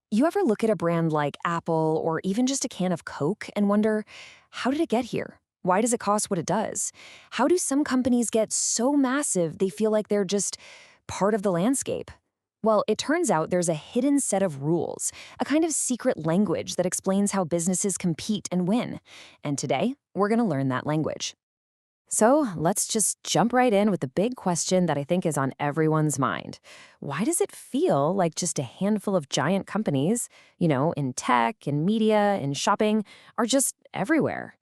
You ever look at a brand like Apple or even just a can of Coke and wonder, how did it get here? Why does it cost what it does? How do some companies get so massive they feel like they're just part of the landscape? Well, it turns out there's a hidden set of rules, a kind of secret language that explains how businesses compete and win. And today, we're going to learn that language. So let's just jump right in with the big question that I think is on everyone's mind. Why does it feel like just a handful of giant companies, in tech, in media, in shopping, are just everywhere?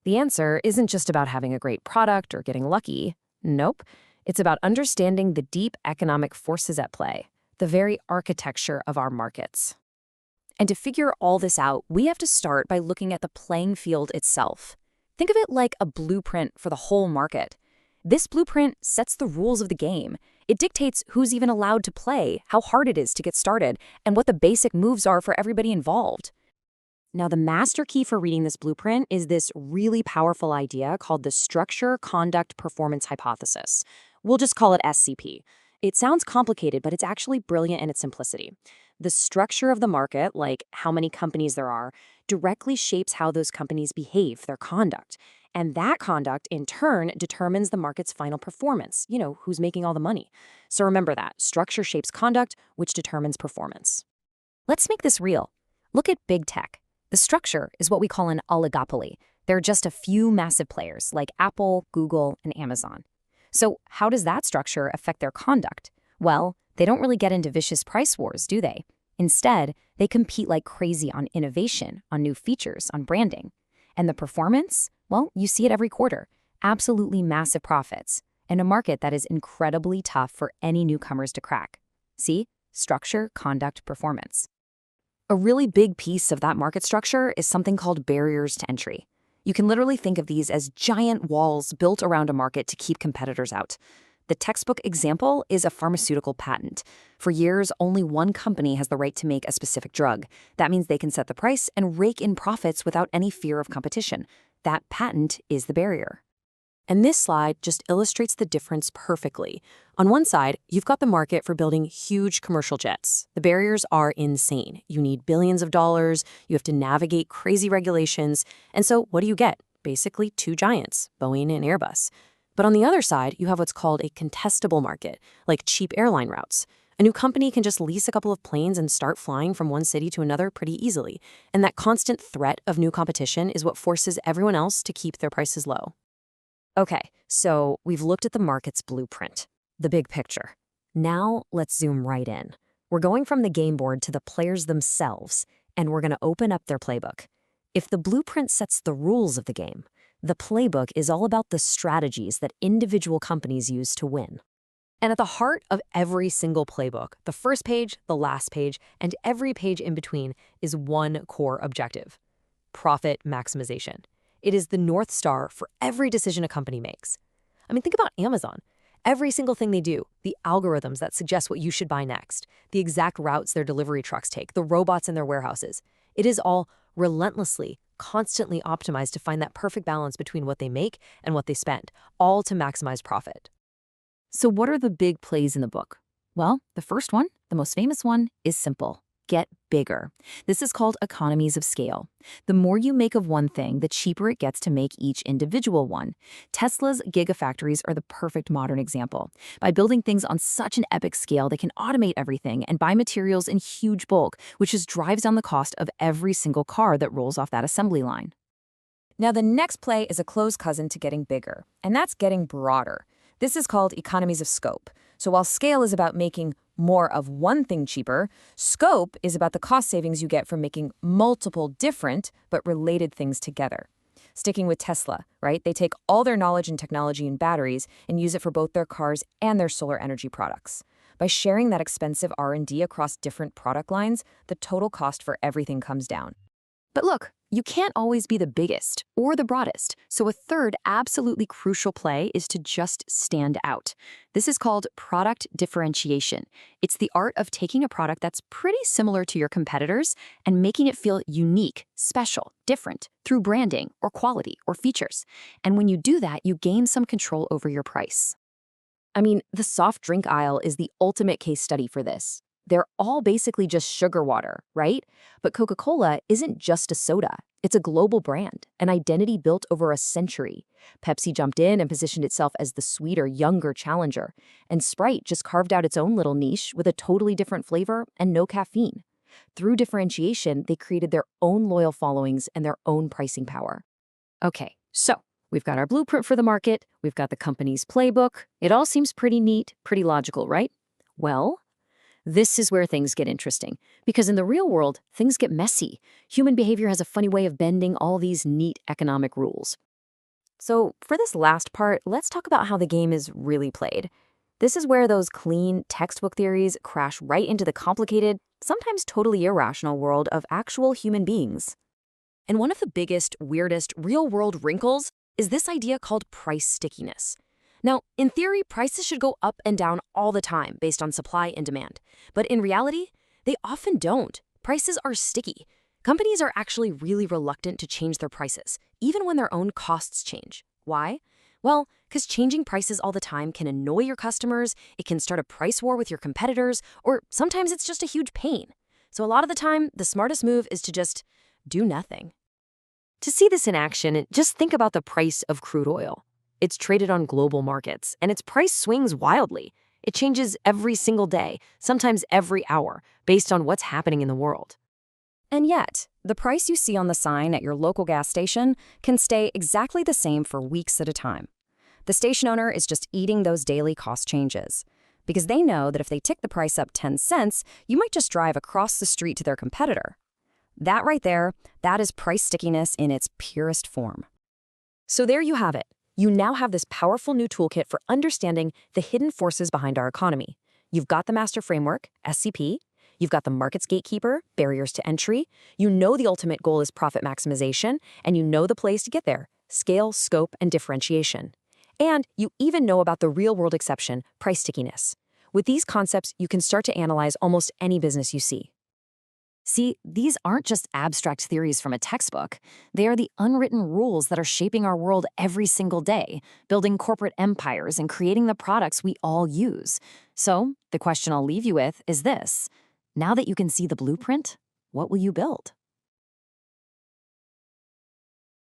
The answer isn't just about having a great product or getting lucky. Nope. It's about understanding the deep economic forces at play, the very architecture of our markets. And to figure all this out, we have to start by looking at the playing field itself. Think of it like a blueprint for the whole market. This blueprint sets the rules of the game. It dictates who's even allowed to play, how hard it is to get started, and what the basic moves are for everybody involved. Now, the master key for reading this blueprint is this really powerful idea called the Structure, Conduct, Performance Hypothesis. We'll just call it SCP. It sounds complicated, but it's actually brilliant in its simplicity. The structure of the market, like how many companies there are, directly shapes how those companies behave, their conduct. And that conduct, in turn, determines the market's final performance, who's making all the money. So remember that. Structure shapes conduct, which determines performance. Let's make this real. Look at big tech. The structure is what we call an oligopoly. There are just a few massive players, like Apple, Google, and Amazon. So how does that structure affect their conduct? Well, they don't really get into vicious price wars, do they? Instead, they compete like crazy on innovation, on new features, on branding. And the performance? Well, you see it every quarter. Absolutely massive profits, in a market that is incredibly tough for any newcomers to crack. See? Structure, conduct, performance. A really big piece of that market structure is something called barriers to entry. You can literally think of these as giant walls built around a market to keep competitors out. The textbook example is a pharmaceutical patent. For years, only one company has the right to make a specific drug. That means they can set the price and rake in profits without any fear of competition. That patent is the barrier. And this slide just illustrates the difference perfectly. On one side, you've got the market for building huge commercial jets. The barriers are insane. You need billions of dollars, you have to navigate crazy regulations, and so what do you get? Basically two giants, Boeing and Airbus. But on the other side, you have what's called a contestable market, like cheap airline routes. A new company can just lease a couple of planes and start flying from one city to another pretty easily. And that constant threat of new competition is what forces everyone else to keep their prices low. Okay, so we've looked at the market's blueprint, the big picture. Now let's zoom right in. We're going from the game board to the players themselves, and we're going to open up their playbook. If the blueprint sets the rules of the game, the playbook is all about the strategies that individual companies use to win. And at the heart of every single playbook, the first page, the last page, and every page in between is one core objective: profit maximization. It is the North Star for every decision a company makes. I mean, think about Amazon. Every single thing they do, the algorithms that suggest what you should buy next, the exact routes their delivery trucks take, the robots in their warehouses, it is all relentlessly, constantly optimized to find that perfect balance between what they make and what they spend, all to maximize profit. So what are the big plays in the book? Well, the first one, the most famous one, is simple. Get bigger. This is called economies of scale. The more you make of one thing, the cheaper it gets to make each individual one. Tesla's gigafactories are the perfect modern example. By building things on such an epic scale, they can automate everything and buy materials in huge bulk, which just drives down the cost of every single car that rolls off that assembly line. Now, the next play is a close cousin to getting bigger, and that's getting broader. This is called economies of scope. So while scale is about making more of one thing cheaper, scope is about the cost savings you get from making multiple different but related things together. Sticking with Tesla, right? They take all their knowledge and technology in batteries and use it for both their cars and their solar energy products. By sharing that expensive R&D across different product lines, the total cost for everything comes down. But look, you can't always be the biggest or the broadest, so a third absolutely crucial play is to just stand out. This is called product differentiation. It's the art of taking a product that's pretty similar to your competitors and making it feel unique, special, different through branding or quality or features. And when you do that, you gain some control over your price. I mean, the soft drink aisle is the ultimate case study for this. They're all basically just sugar water, right? But Coca-Cola isn't just a soda. It's a global brand, an identity built over a century. Pepsi jumped in and positioned itself as the sweeter, younger challenger, and Sprite just carved out its own little niche with a totally different flavor and no caffeine. Through differentiation, they created their own loyal followings and their own pricing power. Okay, so we've got our blueprint for the market, we've got the company's playbook. It all seems pretty neat, pretty logical, right? Well, this is where things get interesting, because in the real world, things get messy. Human behavior has a funny way of bending all these neat economic rules. So, for this last part, let's talk about how the game is really played. This is where those clean textbook theories crash right into the complicated, sometimes totally irrational world of actual human beings. And one of the biggest, weirdest, real-world wrinkles is this idea called price stickiness. Now, in theory, prices should go up and down all the time based on supply and demand. But in reality, they often don't. Prices are sticky. Companies are actually really reluctant to change their prices, even when their own costs change. Why? Well, because changing prices all the time can annoy your customers, it can start a price war with your competitors, or sometimes it's just a huge pain. So a lot of the time, the smartest move is to just do nothing. To see this in action, just think about the price of crude oil. It's traded on global markets, and its price swings wildly. It changes every single day, sometimes every hour, based on what's happening in the world. And yet, the price you see on the sign at your local gas station can stay exactly the same for weeks at a time. The station owner is just eating those daily cost changes, because they know that if they tick the price up 10 cents, you might just drive across the street to their competitor. That right there, that is price stickiness in its purest form. So there you have it. You now have this powerful new toolkit for understanding the hidden forces behind our economy. You've got the Master Framework, SCP. You've got the Markets Gatekeeper, barriers to entry. You know the ultimate goal is profit maximization, and you know the place to get there, scale, scope, and differentiation. And you even know about the real-world exception, price stickiness. With these concepts, you can start to analyze almost any business you see. See, these aren't just abstract theories from a textbook. They are the unwritten rules that are shaping our world every single day, building corporate empires and creating the products we all use. So, the question I'll leave you with is this. Now that you can see the blueprint, what will you build?